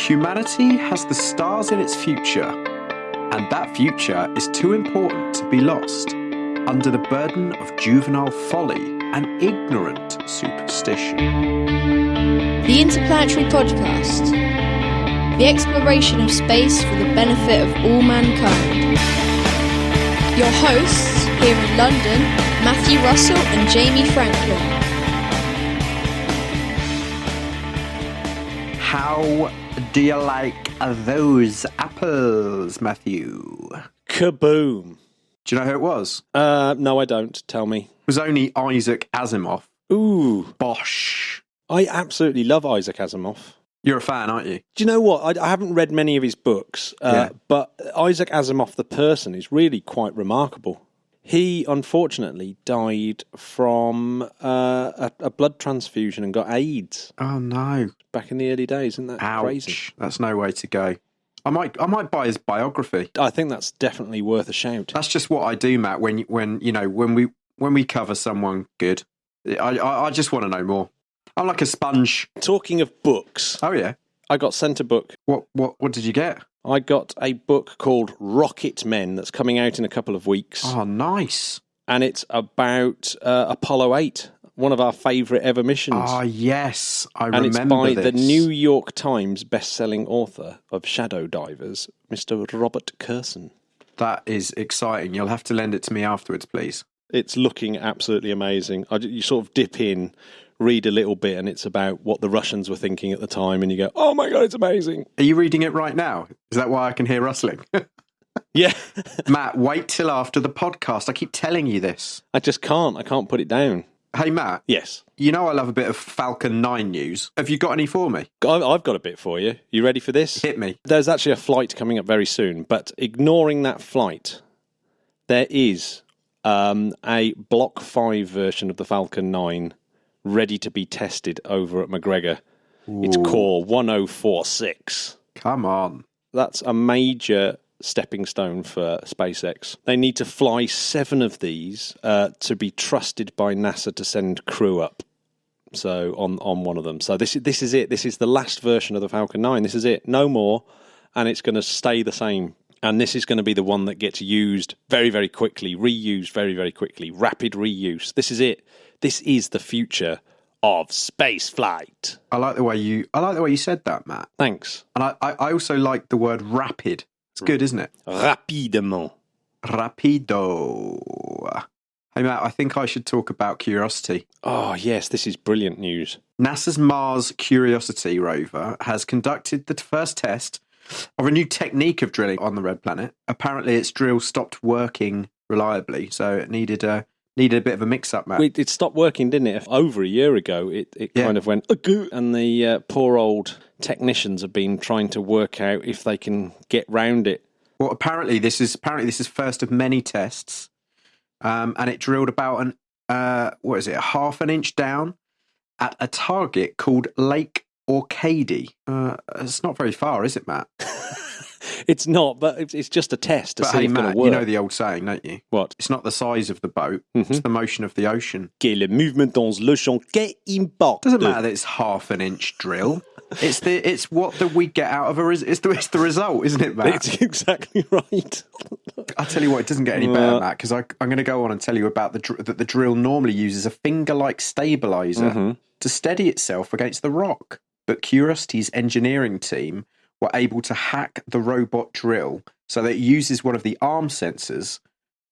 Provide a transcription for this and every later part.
Humanity has the stars in its future, and that future is too important to be lost under the burden of juvenile folly and ignorant superstition. The Interplanetary Podcast. The exploration of space for the benefit of all mankind. Your hosts here in London, Matthew Russell and Jamie Franklin. How do you like those apples, Matthew? Kaboom. Do you know who it was? No, I don't. Tell me. It was only Isaac Asimov. Ooh. Bosh. I absolutely love Isaac Asimov. You're a fan, aren't you? Do you know what? I haven't read many of his books, but Isaac Asimov, the person, is really quite remarkable. He, unfortunately, died from a blood transfusion and got AIDS. Oh, no. Back in the early days, isn't that crazy? That's no way to go. I might buy his biography. I think that's definitely worth a shout. That's just what I do, Matt. When we cover someone good, I just want to know more. I'm like a sponge. Talking of books. Oh yeah, I got sent a book. What did you get? I got a book called Rocket Men that's coming out in a couple of weeks. Oh, nice. And it's about Apollo 8, one of our favourite ever missions. Ah, yes, I remember this. And it's by the New York Times best-selling author of Shadow Divers, Mr. Robert Kurson. That is exciting. You'll have to lend it to me afterwards, please. It's looking absolutely amazing. You sort of dip in, read a little bit, and it's about what the Russians were thinking at the time, and you go, oh my God, it's amazing. Are you reading it right now? Is that why I can hear rustling? Yeah. Matt, wait till after the podcast. I keep telling you this. I just can't. I can't put it down. Hey, Matt. Yes. You know I love a bit of Falcon 9 news. Have you got any for me? I've got a bit for you. You ready for this? Hit me. There's actually a flight coming up very soon, but ignoring that flight, there is a Block 5 version of the Falcon 9 ready to be tested over at McGregor. Ooh. It's core 1046. Come on. That's a major stepping stone for SpaceX. They need to fly 7 of these to be trusted by NASA to send crew up. So on one of them. So this is it. This is the last version of the Falcon 9. This is it. No more. And it's going to stay the same. And this is going to be the one that gets used very, very quickly, reused very, very quickly, rapid reuse. This is it. This is the future of space flight. I like the way you said that, Matt. Thanks. And I also like the word rapid. It's good, isn't it? Rapidement. Rapido. Hey, Matt, I think I should talk about Curiosity. Oh, yes, this is brilliant news. NASA's Mars Curiosity rover has conducted the first test of a new technique of drilling on the red planet. Apparently, its drill stopped working reliably, so it needed a bit of a mix-up, Matt. It stopped working, didn't it? Over a year ago, it kind of went, and the poor old technicians have been trying to work out if they can get round it. Well, apparently this is first of many tests, and it drilled about a half an inch down at a target called Lake Orcady. It's not very far, is it, Matt? It's not, but it's just a test to see if it's going to work. You know the old saying, don't you? What? It's not the size of the boat, it's the motion of the ocean. Le mouvement dans l'océan qui importe. Doesn't matter that it's half an inch drill. It's what we get out of it's the result, isn't it, Matt? It's exactly right. I tell you what, it doesn't get any better, Matt, because I'm going to go on and tell you about that the drill normally uses a finger-like stabilizer to steady itself against the rock. But Curiosity's engineering team were able to hack the robot drill so that it uses one of the arm sensors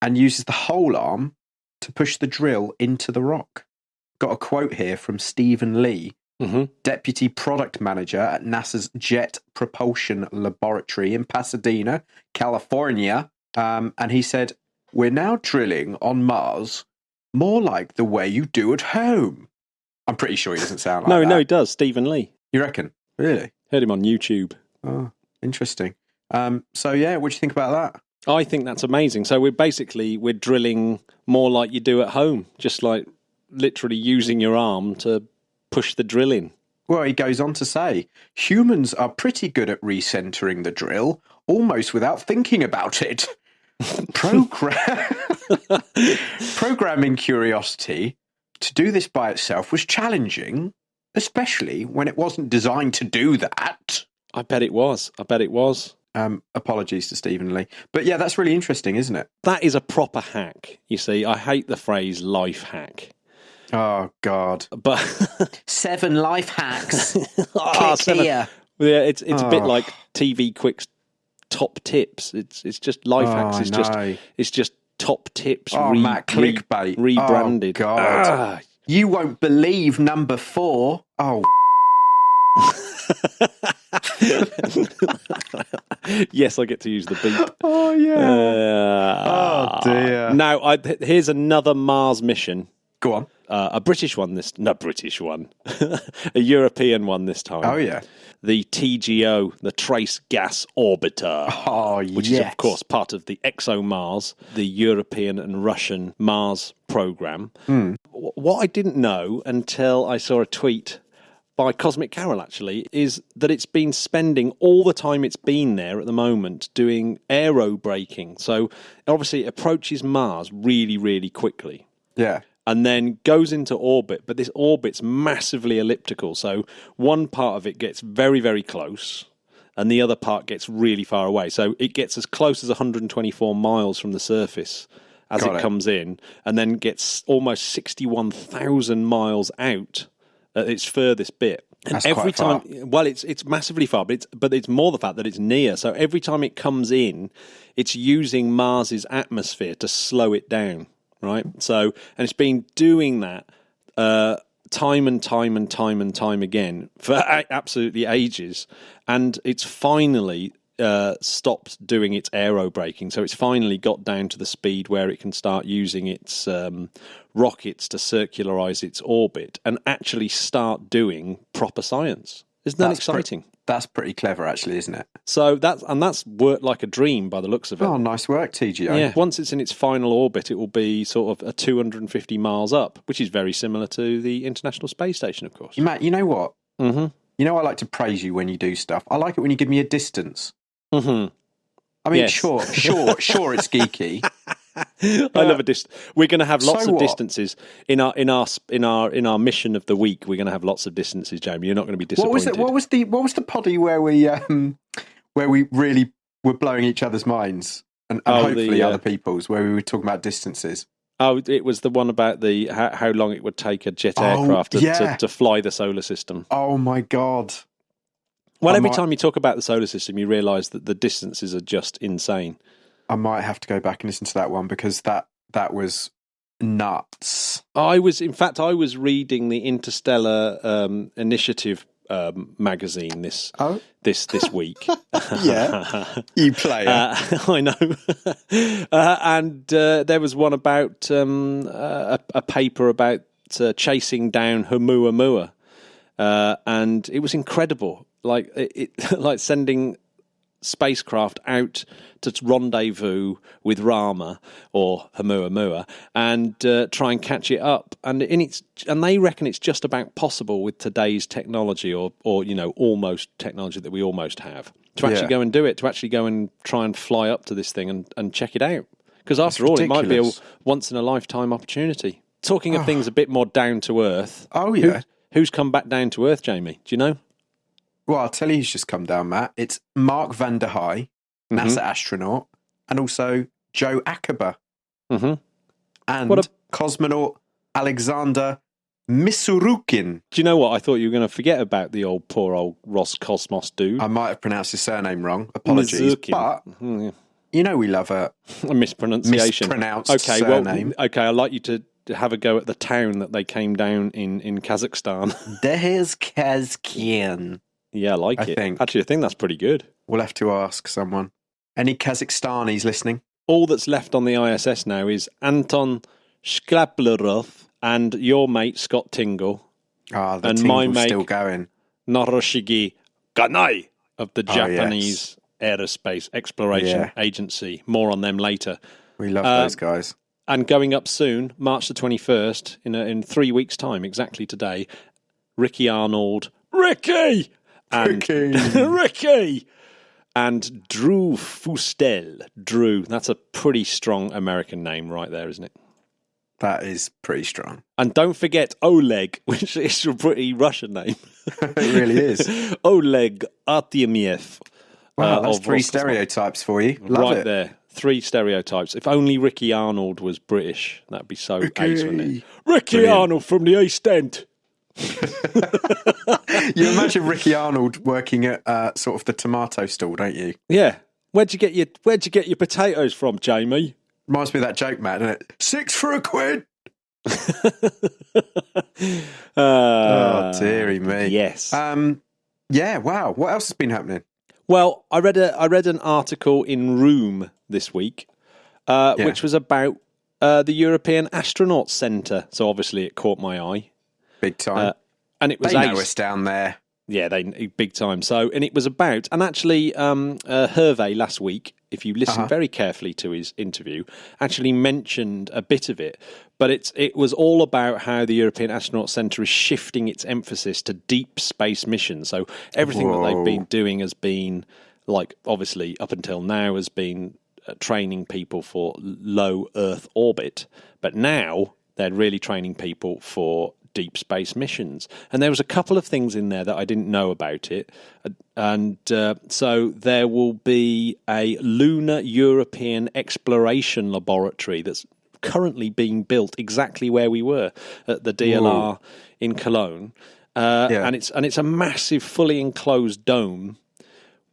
and uses the whole arm to push the drill into the rock. Got a quote here from Stephen Lee, Deputy Product Manager at NASA's Jet Propulsion Laboratory in Pasadena, California. And he said, "We're now drilling on Mars more like the way you do at home." I'm pretty sure he doesn't sound like that. No, he does. Stephen Lee. You reckon? Really? Heard him on YouTube. Oh, interesting. So, yeah, what do you think about that? I think that's amazing. So we're drilling more like you do at home, just like literally using your arm to push the drill in. Well, he goes on to say, humans are pretty good at recentering the drill, almost without thinking about it. Programming Curiosity to do this by itself was challenging, especially when it wasn't designed to do that. I bet it was. Apologies to Stephen Lee. But yeah, that's really interesting, isn't it? That is a proper hack. You see, I hate the phrase life hack. Oh, God. But 7 life hacks. Click 7. here. Yeah, it's a bit like TV Quick's top tips. It's just life hacks. It's just top tips. Matt, clickbait. Rebranded. Oh, God. You won't believe number 4. Oh, yes, I get to use the beep. Oh, yeah. Oh, dear. Now, here's another Mars mission. Go on. A British one a European one this time. Oh, yeah. The TGO, the Trace Gas Orbiter. Oh, which is, of course, part of the ExoMars, the European and Russian Mars program. What I didn't know until I saw a tweet by Cosmic Carol, actually, is that it's been spending all the time it's been there at the moment doing aerobraking. So, obviously, it approaches Mars really, really quickly. Yeah. And then goes into orbit, but this orbit's massively elliptical. So one part of it gets very, very close, and the other part gets really far away. So it gets as close as 124 miles from the surface as it comes in, and then gets almost 61,000 miles out at its furthest bit. And that's every quite time, far. well, it's massively far, but it's more the fact that it's near. So every time it comes in, it's using Mars's atmosphere to slow it down. Right, so and it's been doing that time and time again for absolutely ages, and it's finally stopped doing its aerobraking. So it's finally got down to the speed where it can start using its rockets to circularize its orbit and actually start doing proper science. Isn't that exciting? That's pretty clever, actually, isn't it? So that's worked like a dream by the looks of it. Oh, nice work, TGO. Yeah, once it's in its final orbit, it will be sort of a 250 miles up, which is very similar to the International Space Station, of course. Matt, you know what? Mm-hmm. You know I like to praise you when you do stuff. I like it when you give me a distance. Mm-hmm. I mean, Yes. sure, it's geeky. I love a distance. We're going to have lots of what? distances in our mission of the week. We're going to have lots of distances, Jamie. You're not going to be disappointed. What was the poddy where we really were blowing each other's minds and hopefully other people's, where we were talking about distances? Oh, it was the one about the how long it would take a jet aircraft to fly the solar system. Oh my God! Well, every time you talk about the solar system, you realise that the distances are just insane. I might have to go back and listen to that one because that was nuts. I was reading the Interstellar Initiative magazine this week. Yeah, you play it. I know. And there was one about a paper about chasing down Oumuamua, and it was incredible. Like like sending spacecraft out to rendezvous with Rama or Oumuamua and try and catch it up, and they reckon it's just about possible with today's technology or almost technology that we almost have to actually go and do it, to actually go and try and fly up to this thing and check it out, because after all, it might be a once in a lifetime opportunity. Talking of things a bit more down to earth. Oh yeah, who's come back down to earth, Jamie? Do you know? Well, I'll tell you who's just come down, Matt. It's Mark Vande, NASA astronaut, and also Joe Acaba. Mm-hmm. And cosmonaut Alexander Misurkin. Do you know what? I thought you were going to forget about the poor old Roscosmos dude. I might have pronounced his surname wrong. Apologies. Misurkin. But you know we love a mispronunciation. Mispronounced surname. Well, I'd like you to have a go at the town that they came down in Kazakhstan. There's Kazkian. Yeah, I think. Actually, I think that's pretty good. We'll have to ask someone. Any Kazakhstanis listening? All that's left on the ISS now is Anton Shklaplerov and your mate Scott Tingle. Ah, the and Tingle's my mate still going. Naroshige Ganai of the Japanese Aerospace Exploration Agency. More on them later. We love those guys. And going up soon, March the 21st, in 3 weeks' time, exactly today, Ricky Arnold, Ricky, and Drew Fustel. Drew, that's a pretty strong American name right there, isn't it? That is pretty strong. And don't forget Oleg, which is a pretty Russian name. It really is. Oleg Artemyev. Wow, that's 3 stereotypes for you. Love right it. there. 3 stereotypes. If only Ricky Arnold was British, that'd be so ace, wouldn't it? Ricky Brilliant. Arnold from the East End. You imagine Ricky Arnold working at sort of the tomato stall, don't you? Yeah. Where'd you get your potatoes from, Jamie? Reminds me of that joke, Matt, doesn't it? 6 for £1. Oh, dearie me. Yes. Yeah, wow. What else has been happening? Well, I read an article in Room this week, which was about the European Astronaut Centre. So obviously it caught my eye. Big time. And it was they know us down there. Yeah, they big time. So, and it was about, and actually, Hervé last week, if you listen very carefully to his interview, actually mentioned a bit of it. But it was all about how the European Astronaut Centre is shifting its emphasis to deep space missions. So everything that they've been doing has been, like, obviously up until now, has been training people for low Earth orbit. But now they're really training people for deep space missions. And there was a couple of things in there that I didn't know about it. And so there will be a Lunar European Exploration Laboratory that's currently being built exactly where we were at the DLR in Cologne. And it's a massive, fully enclosed dome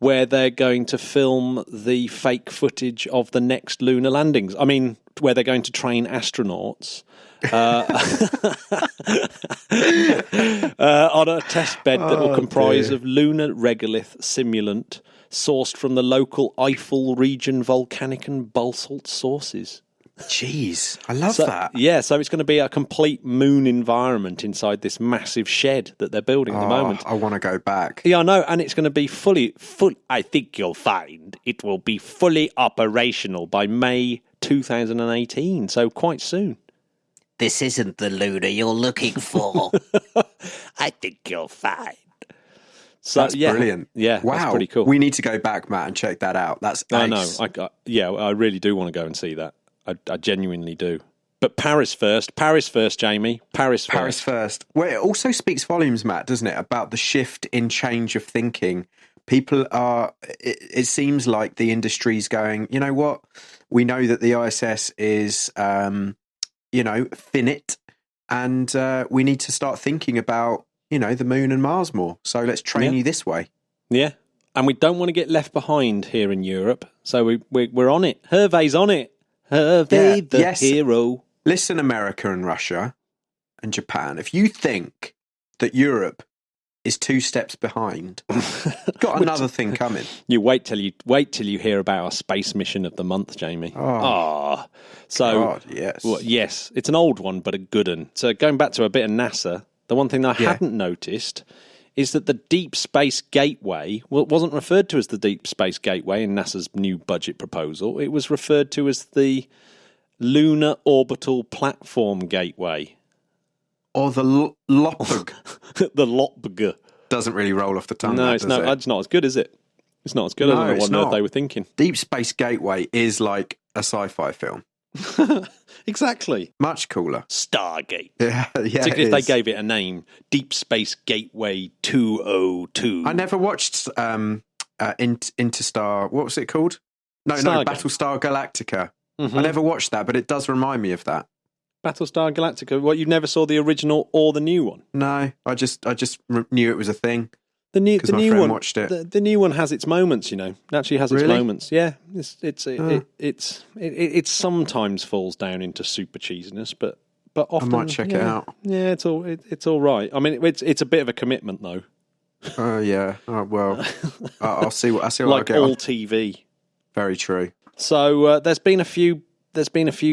where they're going to film the fake footage of the next lunar landings. I mean, where they're going to train astronauts on a test bed that will comprise of lunar regolith simulant sourced from the local Eifel region volcanic and basalt sources. Jeez, I love that. Yeah, so it's going to be a complete moon environment inside this massive shed that they're building at the moment. I want to go back. Yeah, I know, and it's going to be full. I think you'll find it will be fully operational by May 2018, so quite soon. This isn't the lunar you're looking for. I think you'll find. So that's brilliant. Yeah, wow, that's pretty cool. We need to go back, Matt, and check that out. That's ace. I really do want to go and see that. I genuinely do. But Paris first, Jamie. Paris first. Well, it also speaks volumes, Matt, doesn't it, about the shift in change of thinking. People are, it seems like the industry's going, you know what? We know that the ISS is, finite, and we need to start thinking about, the moon and Mars more. So let's train you this way. Yeah. And we don't want to get left behind here in Europe. So we're on it. Hervé's on it. Hervé the hero. Listen, America and Russia and Japan, if you think that Europe is 2 steps behind, got another thing coming. You wait till you hear about our space mission of the month, Jamie. God, yes. Well, yes, it's an old one, but a good one. So going back to a bit of NASA, the one thing I hadn't noticed is that the Deep Space Gateway wasn't referred to as the Deep Space Gateway in NASA's new budget proposal. It was referred to as the Lunar Orbital Platform Gateway. Or the LOPG. The LOPG. Doesn't really roll off the tongue. No, it's not as good, is it? It's not as good. I don't know what on earth they were thinking. Deep Space Gateway is like a sci-fi film. Exactly. Much cooler. Stargate. Yeah, particularly if they gave it a name, Deep Space Gateway 202. I never watched Interstar. What was it called? No, Battlestar Galactica. Mm-hmm. I never watched that, but it does remind me of that. Battlestar Galactica. What, you never saw the original or the new one? No, I just knew it was a thing. The new friend one watched it. The new one has its moments, It actually has its moments. Yeah, it sometimes falls down into super cheesiness, but often I might check it out. Yeah, it's all right. I mean, it's a bit of a commitment though. Yeah. Oh, well, I'll see what like I get. All TV. Very true. So there's been a few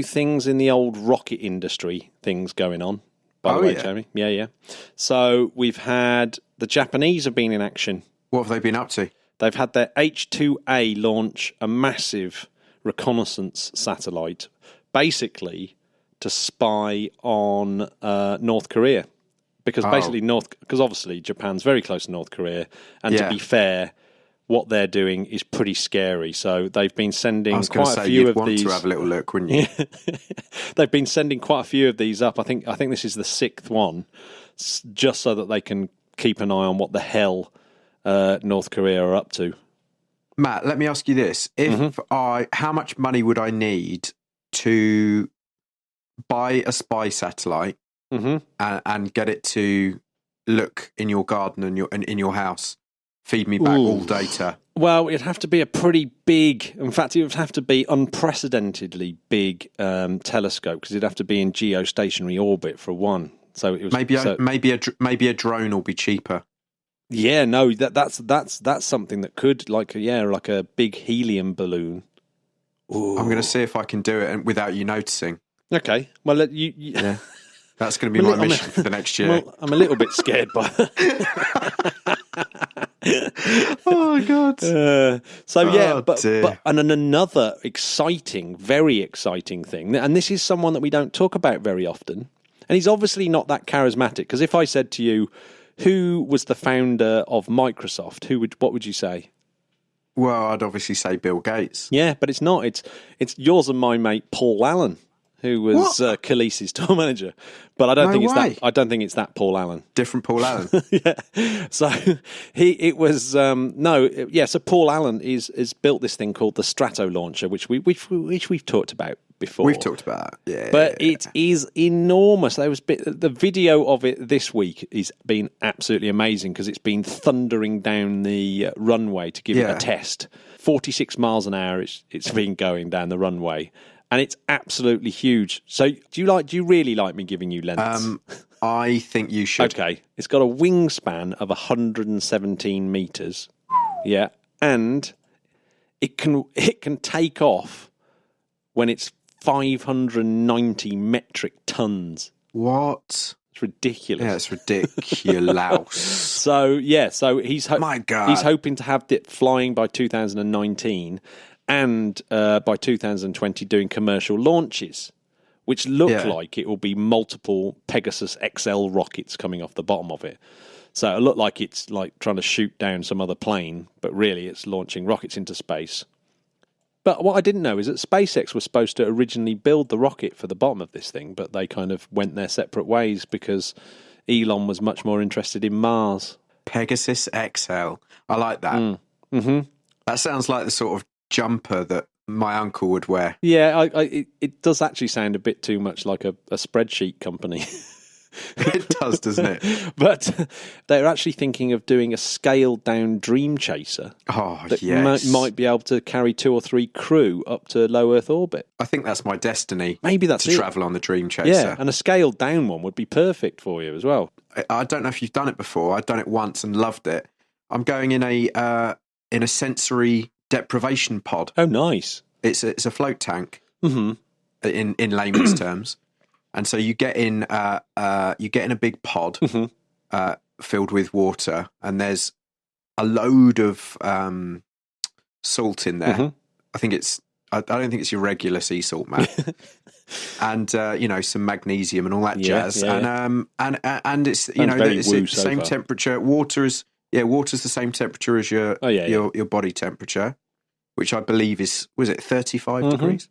things in the old rocket industry things going on. By the way, Jamie. Yeah. So we've had the Japanese have been in action. What have they been up to? They've had their H-IIA launch a massive reconnaissance satellite, basically to spy on North Korea. Because obviously Japan's very close to North Korea, and to be fair, what they're doing is pretty scary. So they've been sending quite a few you'd of want these. to have a little look, wouldn't you? They've been sending quite a few of these up. I think this is the 6th one, just so that they can keep an eye on what the hell North Korea are up to. Matt, let me ask you this: how much money would I need to buy a spy satellite and get it to look in your garden and in your house, feed me back all data? Well, it'd have to be a pretty big. In fact, it would have to be unprecedentedly big telescope, because it'd have to be in geostationary orbit for one. So it was maybe a drone will be cheaper. Yeah, no, that's something that could like a big helium balloon. Ooh. I'm going to see if I can do it without you noticing. Okay, well, yeah. That's going to be my mission for the next year. Well, I'm a little bit scared by that. Oh, God. But then another very exciting thing, and this is someone that we don't talk about very often, and he's obviously not that charismatic, because if I said to you, who was the founder of Microsoft, what would you say? Well, I'd obviously say Bill Gates. Yeah, but it's not. It's yours and my mate Paul Allen, who was Khaleesi's tour manager. But I don't think it's that. I don't think it's that Paul Allen. Different Paul Allen. Yeah. So So Paul Allen is built this thing called the Stratolauncher, which we've talked about before. We've talked about, yeah. But it is enormous. The video of it this week has been absolutely amazing, because it's been thundering down the runway to give it a test. 46 miles an hour it's been going down the runway. And it's absolutely huge. So do you really like me giving you lengths? I think you should. Okay. It's got a wingspan of 117 meters. Yeah. And it can take off when it's 590 metric tons. What? It's ridiculous. Yeah, it's ridiculous. So he's my God. He's hoping to have it flying by 2019. And by 2020 doing commercial launches, which look like it will be multiple Pegasus XL rockets coming off the bottom of it. So it looked like it's like trying to shoot down some other plane, but really it's launching rockets into space. But what I didn't know is that SpaceX was supposed to originally build the rocket for the bottom of this thing, but they kind of went their separate ways because Elon was much more interested in Mars. Pegasus XL. I like that. That sounds like the sort of jumper that my uncle would wear. Yeah, it does actually sound a bit too much like a spreadsheet company. It does, doesn't it? But they're actually thinking of doing a scaled down Dream Chaser. Oh, that yes. might be able to carry 2 or 3 crew up to low Earth orbit. I think that's my destiny. Maybe that's to travel on the Dream Chaser. Yeah, and a scaled down one would be perfect for you as well. I don't know if you've done it before. I've done it once and loved it. I'm going in a sensory deprivation pod. Oh, nice! It's a float tank, in layman's terms, and so you get in a big pod filled with water, and there's a load of salt in there. I don't think it's your regular sea salt, Matt. And some magnesium and all that jazz. Yeah. And it's it's the same temperature. Water's the same temperature as your body temperature, which I believe is 35 degrees.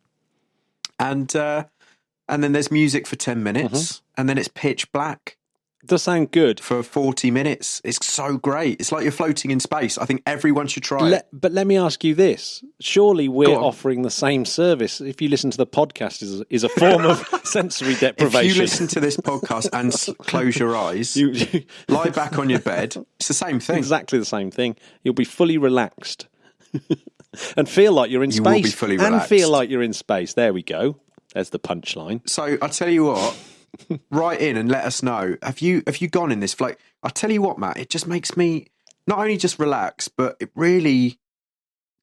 And then there's music for 10 minutes, and then it's pitch black. It does sound good. For 40 minutes. It's so great. It's like you're floating in space. I think everyone should try it. But let me ask you this. Surely we're offering the same service. If you listen to the podcast, is a form of sensory deprivation. If you listen to this podcast and close your eyes, lie back on your bed, it's the same thing. Exactly the same thing. You'll be fully relaxed. And feel like you're in space. You will be fully relaxed. And feel like you're in space. There we go. There's the punchline. So I tell you what, write in and let us know. Have you gone in this flight? I tell you what, Matt, it just makes me not only just relax, but it really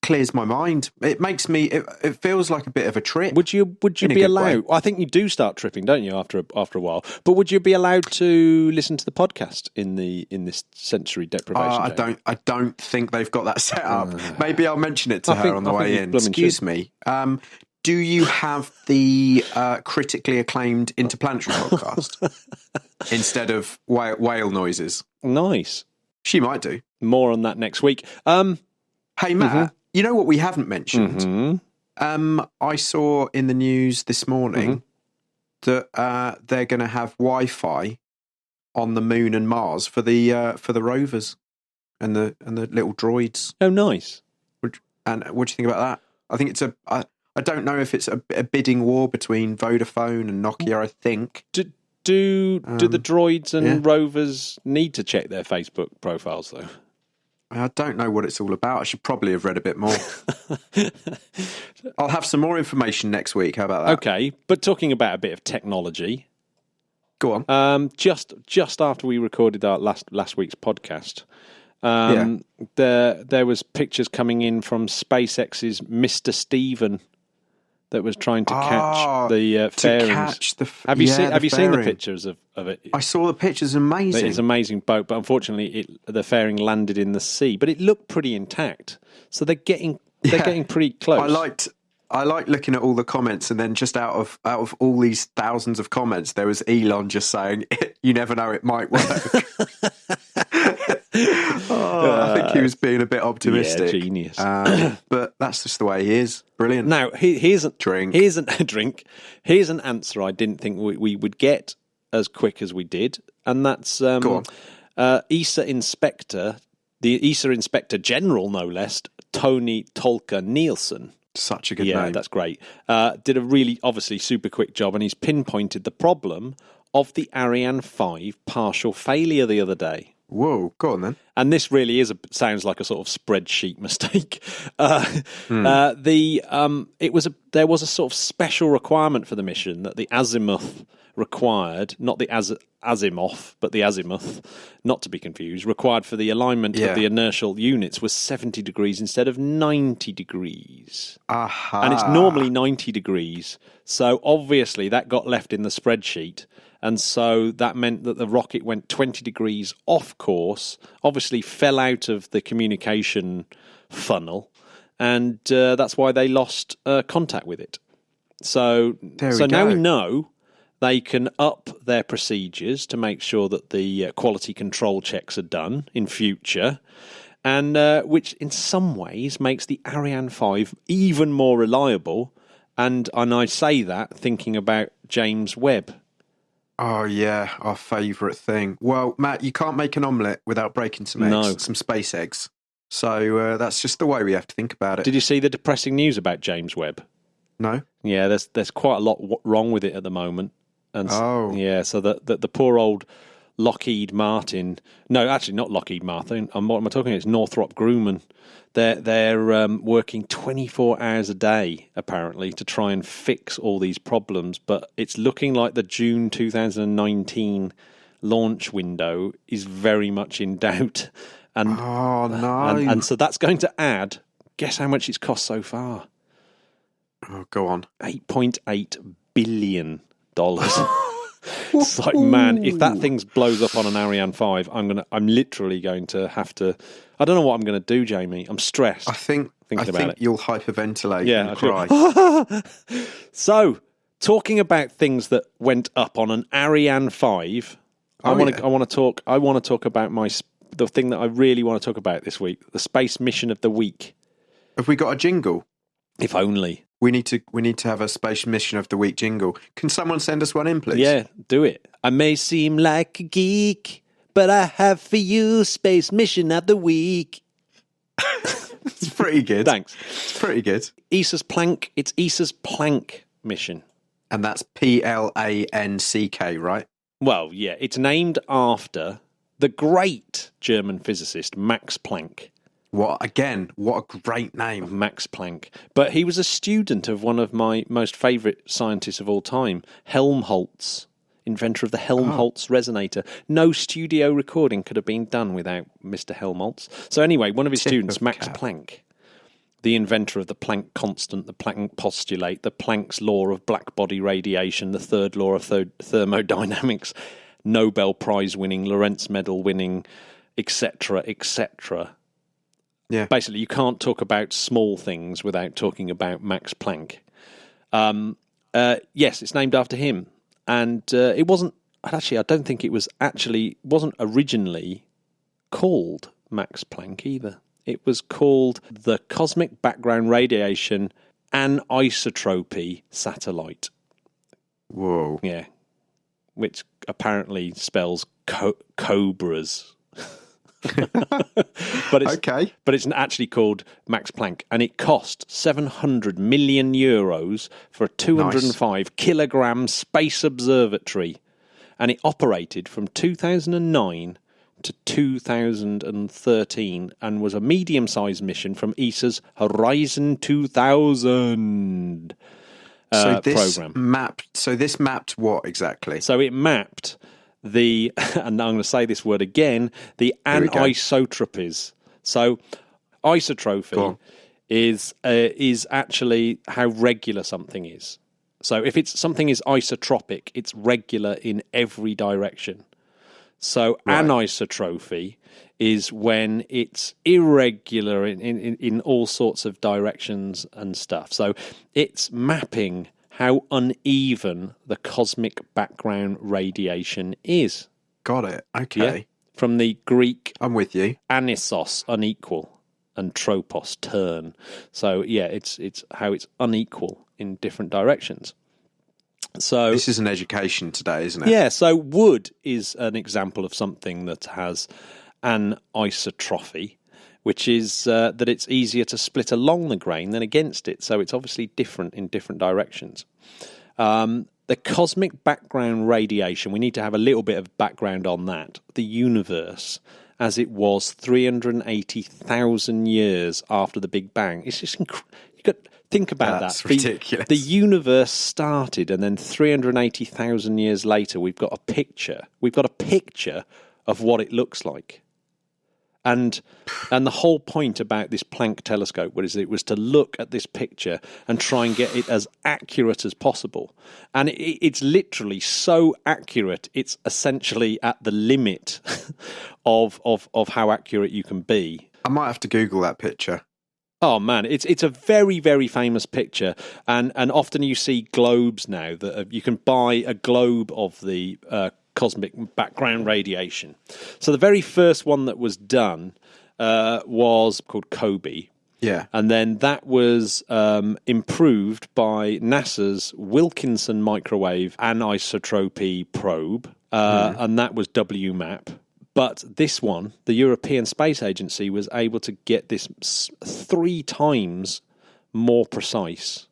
clears my mind. It makes me. It feels like a bit of a trip. Would you be allowed? I think you do start tripping, don't you, after a while? But would you be allowed to listen to the podcast in this sensory deprivation? I don't think they've got that set up. Maybe I'll mention it to her on the way in. Excuse me. Do you have the critically acclaimed Interplanetary podcast instead of whale noises? Nice. She might do. More on that next week. Hey, Matt, you know what we haven't mentioned? Mm-hmm. I saw in the news this morning that they're going to have Wi-Fi on the moon and Mars for the rovers and the little droids. Oh, nice. And what do you think about that? I think it's I don't know if it's a bidding war between Vodafone and Nokia. I think. Do the droids and rovers need to check their Facebook profiles though? I don't know what it's all about. I should probably have read a bit more. I'll have some more information next week. How about that? Okay, but talking about a bit of technology. Go on. Just after we recorded our last week's podcast, there was pictures coming in from SpaceX's Mr. Steven that was trying to catch the fairings. Have you seen the pictures of it? I saw the pictures. Amazing. It's an amazing boat, but unfortunately, the fairing landed in the sea. But it looked pretty intact, so they're getting pretty close. I liked looking at all the comments, and then just out of all these thousands of comments, there was Elon just saying, "You never know, it might work." I think he was being a bit optimistic. Yeah, genius. But that's just the way he is. Brilliant. Now, here's a drink. Here's Here's an answer I didn't think we would get as quick as we did, and that's Go on. ESA Inspector, the ESA Inspector General, no less, Tony Tolka Nielsen. Such a good name. Yeah, that's great. Did a really, obviously, super quick job, and he's pinpointed the problem of the Ariane 5 partial failure the other day. Whoa, go on then. And this really sounds like a sort of spreadsheet mistake. There was a sort of special requirement for the mission that the azimuth required, not the azimuth, but the azimuth, not to be confused, required for the alignment of the inertial units was 70 degrees instead of 90 degrees. Aha. And it's normally 90 degrees. So obviously that got left in the spreadsheet. And so that meant that the rocket went 20 degrees off course, obviously fell out of the communication funnel, and that's why they lost contact with it. So now we know they can up their procedures to make sure that the quality control checks are done in future, and which in some ways makes the Ariane 5 even more reliable. And I say that thinking about James Webb. Oh, yeah, our favourite thing. Well, Matt, you can't make an omelette without breaking some eggs, some space eggs. So that's just the way we have to think about it. Did you see the depressing news about James Webb? No. Yeah, there's quite a lot wrong with it at the moment. And so the poor old Lockheed Martin. No, actually not Lockheed Martin. What am I talking about? It's Northrop Grumman. They're working 24 hours a day, apparently, to try and fix all these problems. But it's looking like the June 2019 launch window is very much in doubt. And, oh, no. And so that's going to add, guess how much it's cost so far? Oh, go on. $8.8 billion. It's like, man, if that thing blows up on an Ariane 5, I'm literally going to have to. I don't know what I'm going to do, Jamie. I'm stressed. I think you'll hyperventilate and cry. So, talking about things that went up on an Ariane 5, I want to talk about the thing that I really want to talk about this week, the space mission of the week. Have we got a jingle? If only. We need to have a space mission of the week jingle. Can someone send us one in, please? Yeah, do it. I may seem like a geek, but I have for you space mission of the week. It's pretty good. Thanks. It's pretty good. ESA's Planck. It's ESA's Planck mission. And that's Planck, right? Well, yeah. It's named after the great German physicist Max Planck. What a great name. Max Planck. But he was a student of one of my most favourite scientists of all time, Helmholtz, inventor of the Helmholtz resonator. No studio recording could have been done without Mr. Helmholtz. So anyway, one of his students, Max Planck, the inventor of the Planck constant, the Planck postulate, the Planck's law of blackbody radiation, the third law of thermodynamics, Nobel Prize winning, Lorentz medal winning, etc., etc. Yeah. Basically, you can't talk about small things without talking about Max Planck. Yes, it's named after him. And it wasn't... Actually, I don't think it wasn't originally called Max Planck either. It was called the Cosmic Background Radiation Anisotropy Satellite. Whoa. Yeah. Which apparently spells cobras. but it's actually called Max Planck, and it cost 700 million euros for a 205 kilogram space observatory, and it operated from 2009 to 2013 and was a medium-sized mission from ESA's Horizon 2000 program. This mapped what exactly? So it mapped the, and I'm going to say this word again, the anisotropies. So isotropy is actually how regular something is. So if something is isotropic, it's regular in every direction. So anisotropy is when it's irregular in all sorts of directions and stuff. So it's mapping how uneven the cosmic background radiation is. Got it. Okay. Yeah? From the Greek, I'm with you. anisos, unequal, and tropos, turn. So yeah, it's how it's unequal in different directions. So this is an education today, isn't it? Yeah. So wood is an example of something that has an isotropy, which is that it's easier to split along the grain than against it. So it's obviously different in different directions. The cosmic background radiation, we need to have a little bit of background on that. The universe, as it was 380,000 years after the Big Bang. It's just think about that. That's ridiculous. The universe started, and then 380,000 years later, we've got a picture. We've got a picture of what it looks like. And the whole point about this Planck telescope was it was to look at this picture and try and get it as accurate as possible. And it's literally so accurate, it's essentially at the limit of how accurate you can be. I might have to Google that picture. Oh man, it's a very, very famous picture, and often you see globes now that you can buy a globe of the cosmic background radiation. So the very first one that was done was called Kobe. Yeah. And then that was improved by NASA's Wilkinson Microwave Anisotropy Probe, and that was WMAP. But this one, the European Space Agency, was able to get this 3 times more precise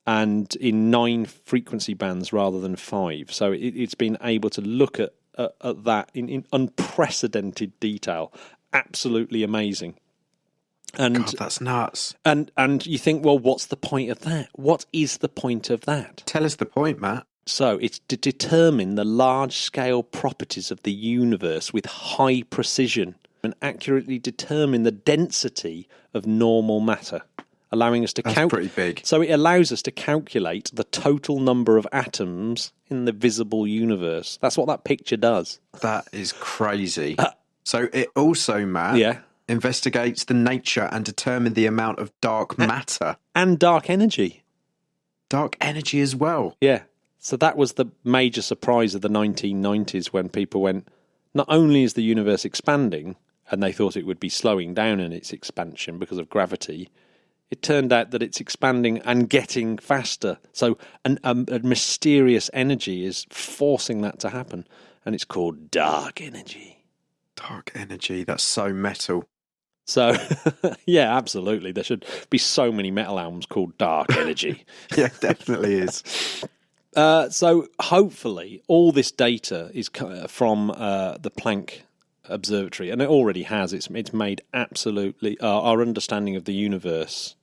and in 9 frequency bands rather than 5. So it's been able to look at that in unprecedented detail. Absolutely amazing. And God, that's nuts. And you think, well, what's the point of that? What is the point of that? Tell us the point, Matt. So it's to determine the large-scale properties of the universe with high precision and accurately determine the density of normal matter, allowing us to That's pretty big. So it allows us to calculate the total number of atoms in the visible universe. That's what that picture does. That is crazy. So it also, Matt, investigates the nature and determine the amount of dark matter. And dark energy. Dark energy as well. Yeah. So that was the major surprise of the 1990s when people went, not only is the universe expanding, and they thought it would be slowing down in its expansion because of gravity, it turned out that it's expanding and getting faster. So a mysterious energy is forcing that to happen, and it's called dark energy. Dark energy, that's so metal. So, yeah, absolutely. There should be so many metal albums called Dark Energy. Yeah, it definitely is. So hopefully all this data is from the Planck Observatory, and it already has. It's made absolutely our understanding of the universe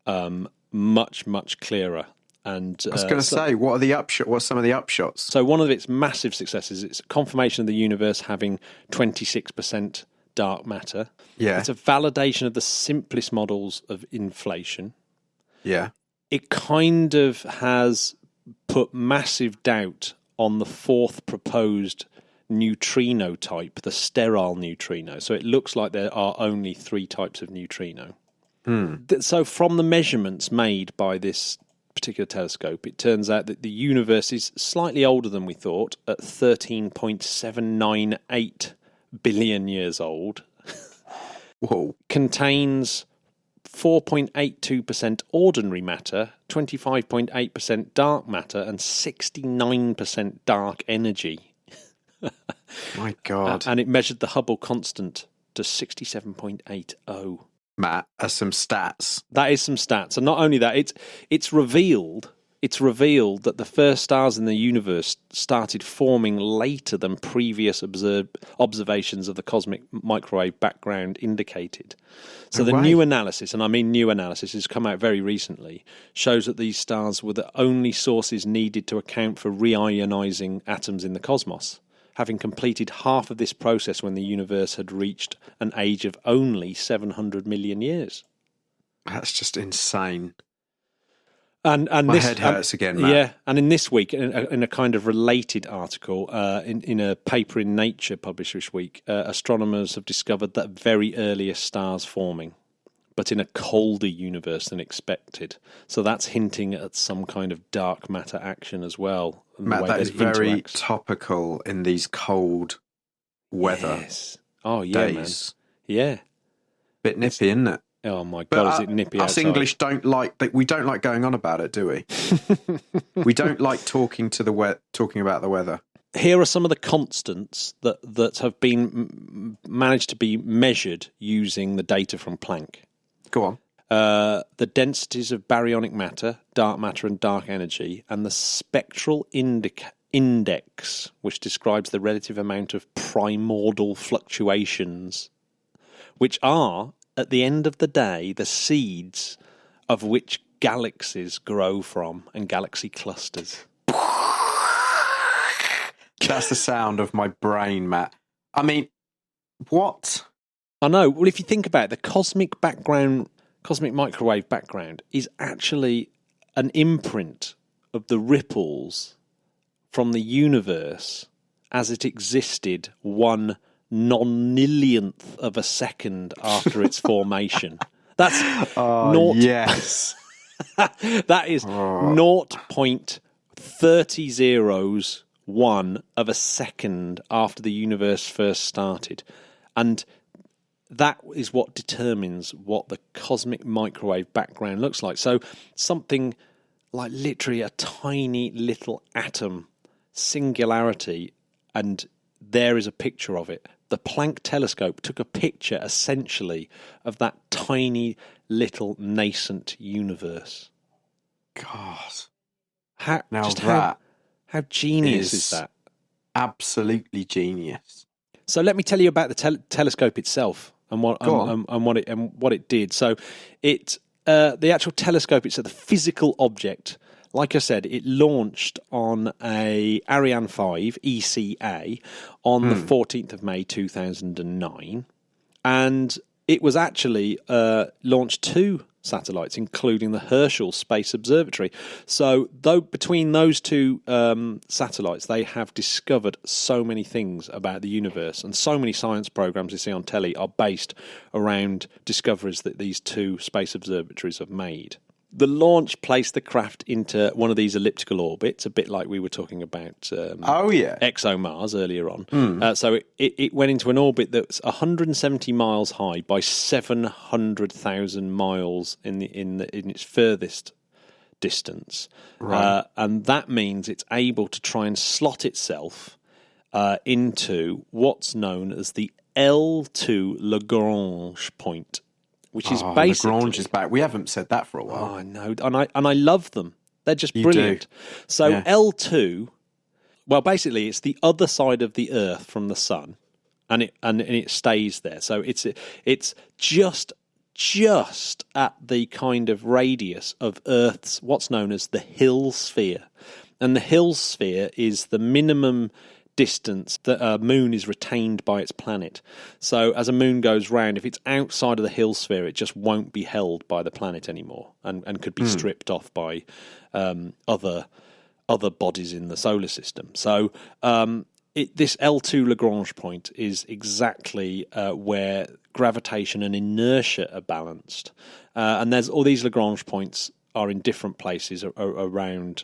much, much clearer. And I was going to say, what are some of the upshots? So one of its massive successes, it's confirmation of the universe having 26% dark matter. Yeah. It's a validation of the simplest models of inflation. Yeah. It kind of has put massive doubt on the 4th proposed neutrino type, the sterile neutrino. So it looks like there are only 3 types of neutrino. So from the measurements made by this particular telescope, it turns out that the universe is slightly older than we thought, at 13.798 billion years old. Whoa. contains 4.82% ordinary matter, 25.8% dark matter, and 69% dark energy. My God. And it measured the Hubble constant to 67.80. Matt, some stats. That is some stats. And not only that, it's revealed that the first stars in the universe started forming later than previous observations of the cosmic microwave background indicated. So new analysis, and I mean new analysis, has come out very recently, shows that these stars were the only sources needed to account for reionizing atoms in the cosmos, having completed half of this process when the universe had reached an age of only 700 million years. That's just insane. And my head hurts again, Matt. Yeah, and in this week, in a kind of related article, in a paper in Nature published this week, astronomers have discovered that very earliest stars forming, but in a colder universe than expected. So that's hinting at some kind of dark matter action as well. Matt, that is very topical in these cold weather Yes. Oh, yeah, days. Man. Yeah. Bit nippy, isn't it? Oh my God, is it nippy Us outside? English we don't like going on about it, do we? We don't like talking about the weather. Here are some of the constants that have been managed to be measured using the data from Planck. Go on. The densities of baryonic matter, dark matter and dark energy, and the spectral index, which describes the relative amount of primordial fluctuations, which are, at the end of the day, the seeds of which galaxies grow from and galaxy clusters. That's the sound of my brain, Matt. I mean, what? I know. Well, if you think about it, the cosmic microwave background is actually an imprint of the ripples from the universe as it existed 1 non-millionth of a second after its formation. That's yes. That is 0.3001 of a second after the universe first started. And that is what determines what the cosmic microwave background looks like. So something like literally a tiny little atom singularity, and there is a picture of it. The Planck telescope took a picture, essentially, of that tiny little nascent universe. God. How genius is that? Absolutely genius. So let me tell you about the telescope itself and what it did. So the actual telescope, it's the physical object. Like I said, it launched on a Ariane 5 ECA on the 14th of May 2009, and it was actually launched 2 satellites, including the Herschel Space Observatory. So, though between those 2 satellites, they have discovered so many things about the universe, and so many science programs you see on telly are based around discoveries that these 2 space observatories have made. The launch placed the craft into one of these elliptical orbits, a bit like we were talking about ExoMars earlier on. So it went into an orbit that's 170 miles high by 700,000 miles in its furthest distance. Right. And that means it's able to try and slot itself into what's known as the L2 Legrange point, which is basically... Legrange is back. We haven't said that for a while. Oh, I know. And I love them. They're just brilliant. Do. So yeah. L2, well, basically, it's the other side of the Earth from the Sun, and it stays there. So it's just at the kind of radius of Earth's what's known as the Hill sphere. And the Hill sphere is the minimum distance that a moon is retained by its planet. So as a moon goes round, if it's outside of the Hill sphere, it just won't be held by the planet anymore, and could be stripped off by other bodies in the solar system. So this L2 Lagrange point is exactly where gravitation and inertia are balanced, and there's all these Lagrange points are in different places around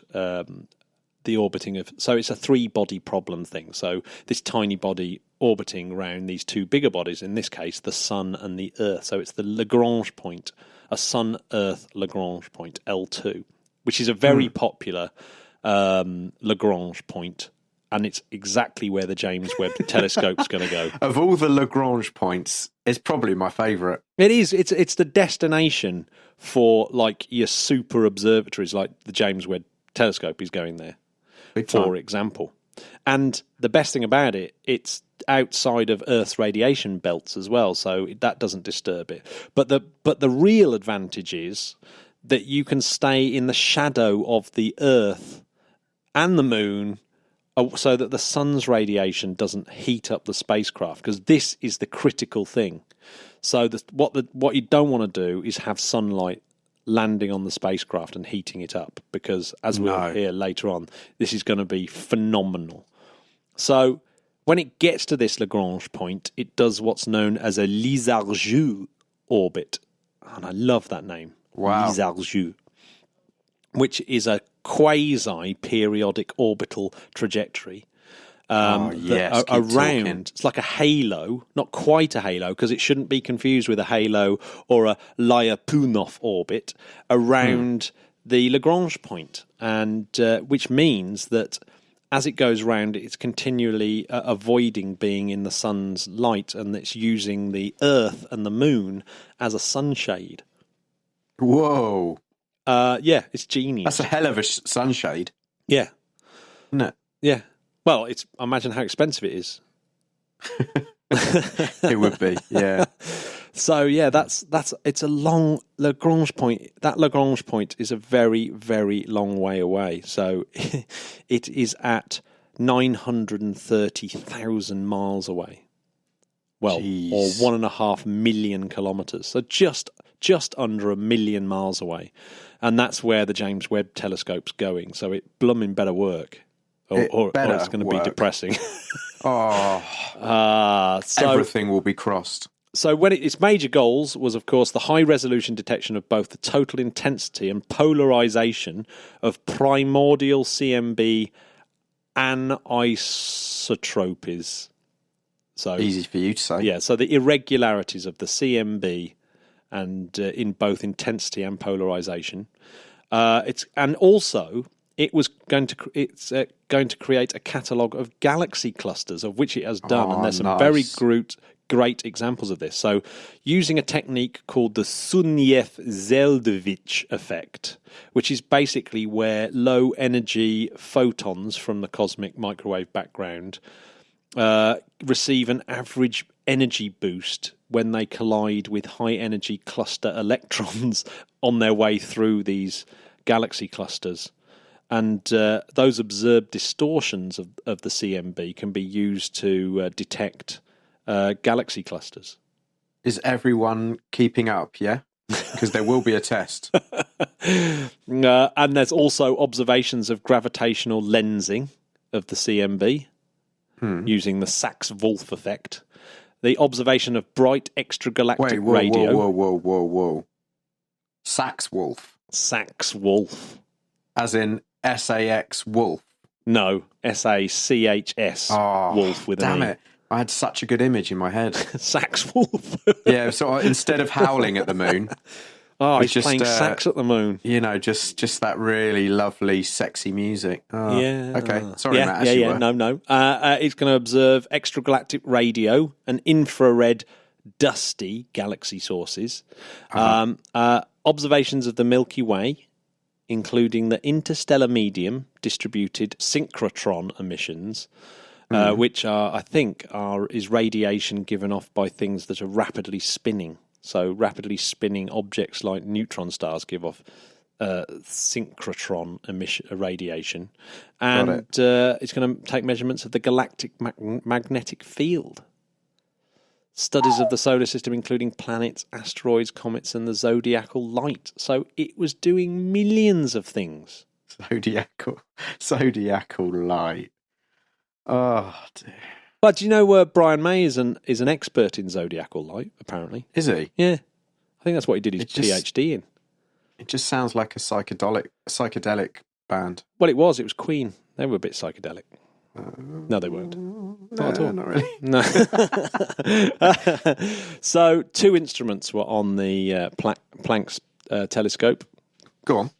the orbiting of... So it's a three-body problem thing. So this tiny body orbiting around these two bigger bodies, in this case, the Sun and the Earth. So it's the Legrange point, a Sun-Earth Legrange point, L2, which is a very popular Legrange point, and it's exactly where the James Webb Telescope's going to go. Of all the Lagrange points, it's probably my favourite. It is. It's the destination for like your super observatories, like the James Webb Telescope is going there, for example. And the best thing about it, it's outside of Earth's radiation belts as well, so that doesn't disturb it. But the real advantage is that you can stay in the shadow of the Earth and the Moon, so that the sun's radiation doesn't heat up the spacecraft, because this is the critical thing. So what you don't want to do is have sunlight landing on the spacecraft and heating it up, because as we'll hear later on, this is going to be phenomenal. So when it gets to this Lagrange point, it does what's known as a Lissajous orbit. And I love that name. Wow. Lissajous, which is a quasi-periodic orbital trajectory. Around, it's like a halo, not quite a halo, because it shouldn't be confused with a halo or a Lyapunov orbit around the Lagrange point, and which means that as it goes round, it's continually avoiding being in the sun's light, and it's using the Earth and the Moon as a sunshade. Whoa. Yeah, it's genius. That's a hell of a sunshade. Yeah. Isn't it? Yeah. Well, imagine how expensive it is. It would be, yeah. So yeah, it's a long Lagrange point. That Lagrange point is a very, very long way away. So it is at 930,000 miles away. Well, Jeez. or 1.5 million kilometres. So just under 1 million miles away, and that's where the James Webb Telescope's going. So it blooming better work, or it's going to be depressing. So everything will be crossed. So its major goals was, of course, the high-resolution detection of both the total intensity and polarization of primordial CMB anisotropies. So easy for you to say. Yeah, so the irregularities of the CMB and in both intensity and polarization. It was going to create a catalogue of galaxy clusters, of which it has done, and there's some very great examples of this. So, using a technique called the Sunyaev-Zeldovich effect, which is basically where low energy photons from the cosmic microwave background receive an average energy boost when they collide with high energy cluster electrons on their way through these galaxy clusters. And those observed distortions of the CMB can be used to detect galaxy clusters. Is everyone keeping up, yeah? Because there will be a test. And there's also observations of gravitational lensing of the CMB using the Sachs-Wolf effect. The observation of bright extragalactic radio. Whoa. Sachs-Wolf. Sachs-Wolf. As in SAX Wolf. No, SACHS Wolf with an E. Damn it. I had such a good image in my head. Sax-Wolf. Yeah, so instead of howling at the moon... he's just playing sax at the moon. You know, just that really lovely, sexy music. Yeah. Okay, sorry, Matt, as you were. No. It's going to observe extragalactic radio and infrared dusty galaxy sources. Observations of the Milky Way, including the interstellar medium distributed synchrotron emissions, which is radiation given off by things that are rapidly spinning. So rapidly spinning objects like neutron stars give off synchrotron radiation. And it's going to take measurements of the galactic magnetic field. Studies of the solar system, including planets, asteroids, comets, and the zodiacal light. So it was doing millions of things. Zodiacal light. Oh, dear. But do you know Brian May is an expert in zodiacal light, apparently? Is he? Yeah. I think that's what he did his PhD in. It just sounds like a psychedelic band. Well, it was Queen. They were a bit psychedelic. No, they weren't. Not at all. Not really. No. So 2 instruments were on the Planck telescope. Go on.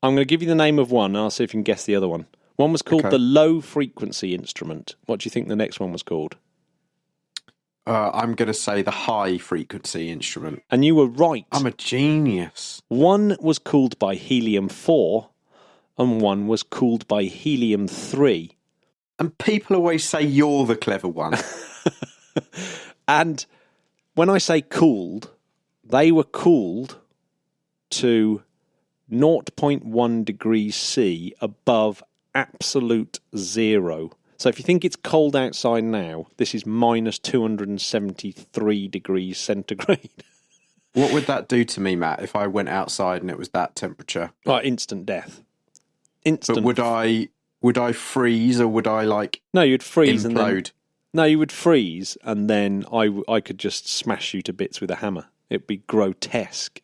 I'm going to give you the name of one, and I'll see if you can guess the other one. One was called the Low Frequency Instrument. What do you think the next one was called? I'm going to say the High Frequency Instrument. And you were right. I'm a genius. One was cooled by helium-4, and one was cooled by helium-3. And people always say you're the clever one. And when I say cooled, they were cooled to 0.1 degrees C above absolute zero. So if you think it's cold outside now, this is minus 273 degrees centigrade. What would that do to me, Matt, if I went outside and it was that temperature? Like instant death. Instant. But would I freeze, or would I No, you'd freeze implode? and then... No, you would freeze, and then I could just smash you to bits with a hammer. It'd be grotesque.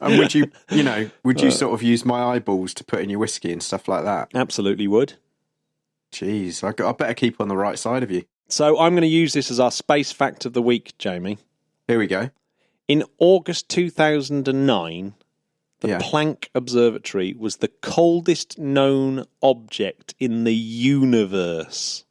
And would you sort of use my eyeballs to put in your whiskey and stuff like that? Absolutely would. Jeez, I better keep on the right side of you. So I'm going to use this as our space fact of the week, Jamie. Here we go. In August 2009, the Planck Observatory was the coldest known object in the universe.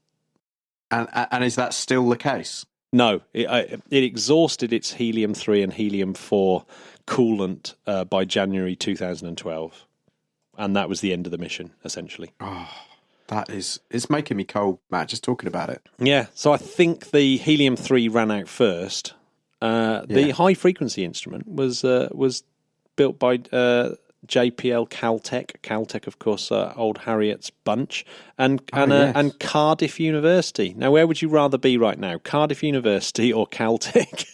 And is that still the case? No, it exhausted its helium-3 and helium-4 coolant by January 2012. And that was the end of the mission, essentially. Oh, it's making me cold, Matt, just talking about it. Yeah, so I think the helium-3 ran out first. The high-frequency instrument was built by JPL Caltech. Caltech, of course, old Harriet's bunch, and Cardiff University. Now, where would you rather be right now, Cardiff University or Caltech?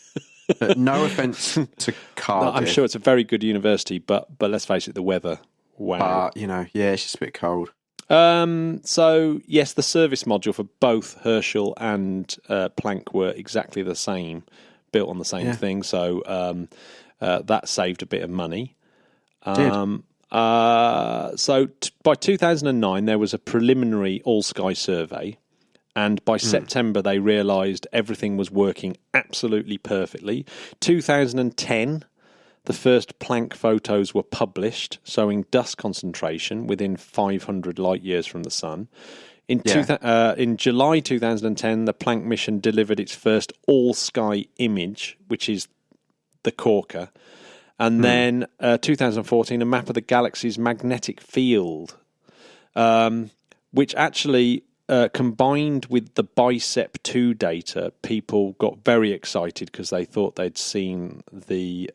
No offence to Cardiff. No, I'm sure it's a very good university, but let's face it, the weather. Wow. It's just a bit cold. So yes, the service module for both Herschel and Planck were exactly the same, built on the same thing. So that saved a bit of money. So by 2009, there was a preliminary all-sky survey, and by September, they realised everything was working absolutely perfectly. 2010, the first Planck photos were published, showing dust concentration within 500 light years from the Sun. In July 2010, the Planck mission delivered its first all-sky image, which is the Corker. And then 2014, a map of the galaxy's magnetic field, which actually, combined with the BICEP 2 data, people got very excited because they thought they'd seen the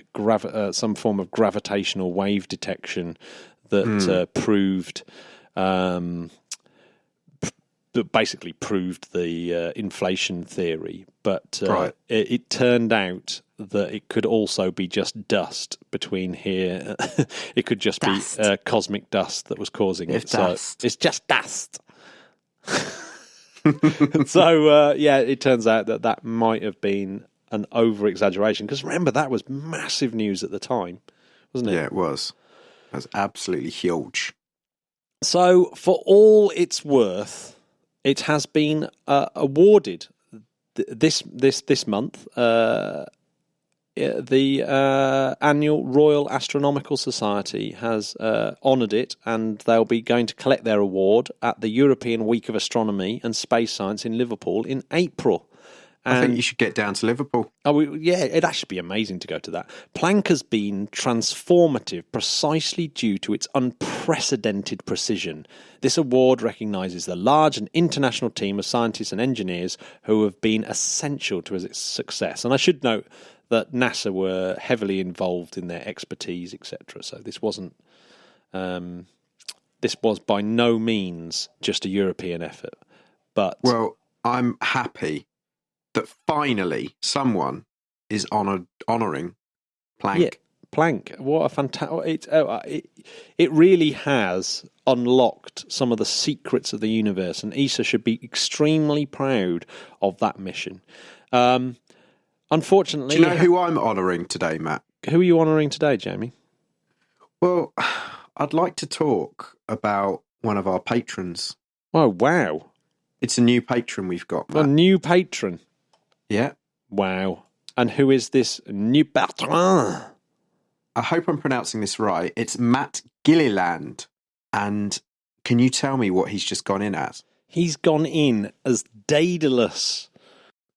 some form of gravitational wave detection that proved... that basically proved the inflation theory, but it turned out that it could also be just dust between here. It could just be cosmic dust that was causing it. So it's just dust. So, it turns out that might have been an over-exaggeration, because remember, that was massive news at the time, wasn't it? Yeah, it was. It was absolutely huge. So, for all it's worth, it has been awarded this month. The annual Royal Astronomical Society has honoured it, and they'll be going to collect their award at the European Week of Astronomy and Space Science in Liverpool in April. I think you should get down to Liverpool. It'd actually be amazing to go to that. Planck has been transformative precisely due to its unprecedented precision. This award recognises the large and international team of scientists and engineers who have been essential to its success. And I should note that NASA were heavily involved in their expertise, etc. So this wasn't... this was by no means just a European effort. But well, I'm happy that finally someone is honouring Planck. Yeah, Planck. What a fantastic... It really has unlocked some of the secrets of the universe, and ESA should be extremely proud of that mission. Unfortunately... Do you know who I'm honouring today, Matt? Who are you honouring today, Jamie? Well, I'd like to talk about one of our patrons. Oh, wow. It's a new patron we've got, Matt. A new patron. Yeah. Wow. And who is this new patron? I hope I'm pronouncing this right. It's Matt Gilliland. And can you tell me what he's just gone in as? He's gone in as Daedalus.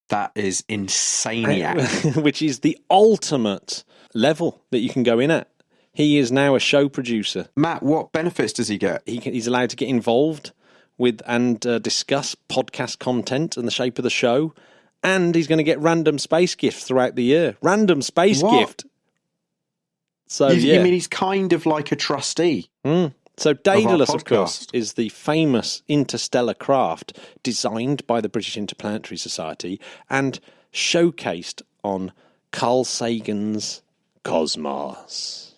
That is insaniac. Which is the ultimate level that you can go in at. He is now a show producer. Matt, what benefits does he get? He's allowed to get involved with and discuss podcast content and the shape of the show. And he's going to get random space gifts throughout the year. Random space gift. So, you mean he's kind of like a trustee? So Daedalus, of course, is the famous interstellar craft designed by the British Interplanetary Society and showcased on Carl Sagan's Cosmos.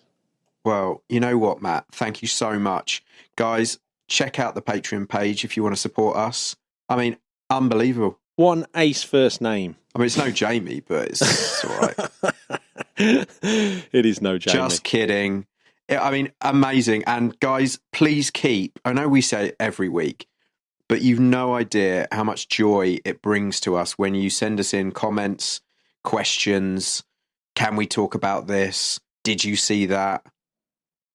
Well, you know what, Matt? Thank you so much. Guys, check out the Patreon page if you want to support us. I mean, unbelievable. What an ace first name. I mean, it's no Jamie, but it's all right. It is no Jamie. Just kidding. I mean, amazing. And guys, please keep, I know we say it every week, but you've no idea how much joy it brings to us when you send us in comments, questions. Can we talk about this? Did you see that?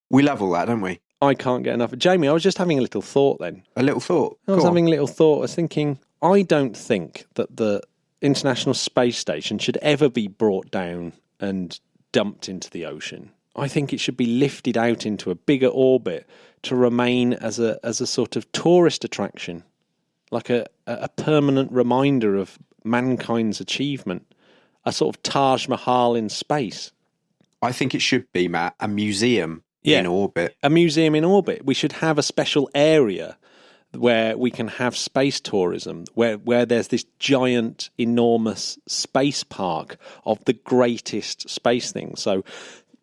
We love all that, don't we? I can't get enough. Jamie, I was just having a little thought then. A little thought? I was having a little thought. I was thinking, I don't think that the International Space Station should ever be brought down and dumped into the ocean. I think it should be lifted out into a bigger orbit to remain as a sort of tourist attraction, like a permanent reminder of mankind's achievement, a sort of Taj Mahal in space. I think it should be, Matt, a museum in orbit. A museum in orbit. We should have a special area where we can have space tourism, where there's this giant, enormous space park of the greatest space things. So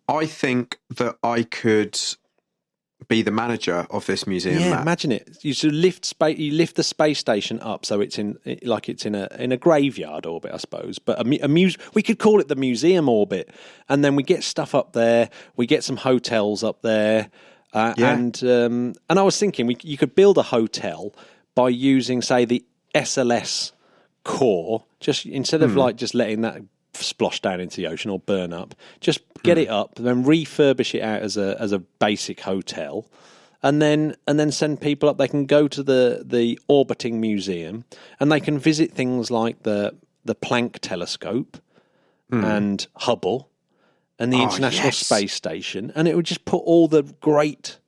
I think that I could be the manager of this museum. Yeah, Matt. Imagine it. You should lift the space station up so it's in a graveyard orbit, I suppose. But we could call it the museum orbit, and then we get stuff up there. We get some hotels up there, and I was thinking you could build a hotel by using, say, the SLS core. Just instead of just letting that splosh down into the ocean or burn up, just get it up, then refurbish it out as a basic hotel, and then send people up. They can go to the orbiting museum and they can visit things like the Planck Telescope and Hubble and the International Space Station, and it would just put all the great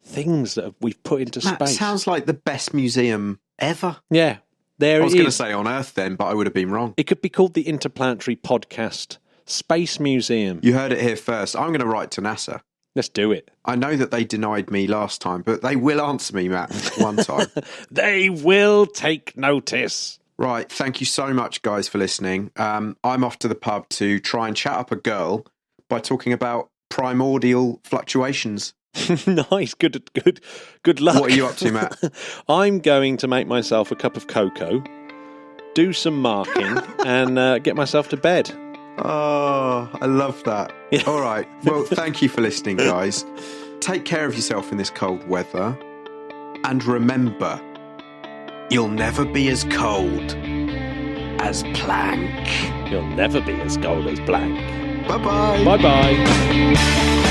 things that we've put into space. Sounds like the best museum ever. Yeah. I was going to say on Earth then, but I would have been wrong. It could be called the Interplanetary Podcast Space Museum. You heard it here first. I'm going to write to NASA. Let's do it. I know that they denied me last time, but they will answer me, Matt, one time. They will take notice. Right. Thank you so much, guys, for listening. I'm off to the pub to try and chat up a girl by talking about primordial fluctuations. Nice, good luck. What are you up to, Matt? I'm going to make myself a cup of cocoa, do some marking, and get myself to bed. Oh, I love that. Yeah. All right. Well, thank you for listening, guys. Take care of yourself in this cold weather. And remember, you'll never be as cold as Planck. You'll never be as cold as Planck. Bye-bye. Bye-bye.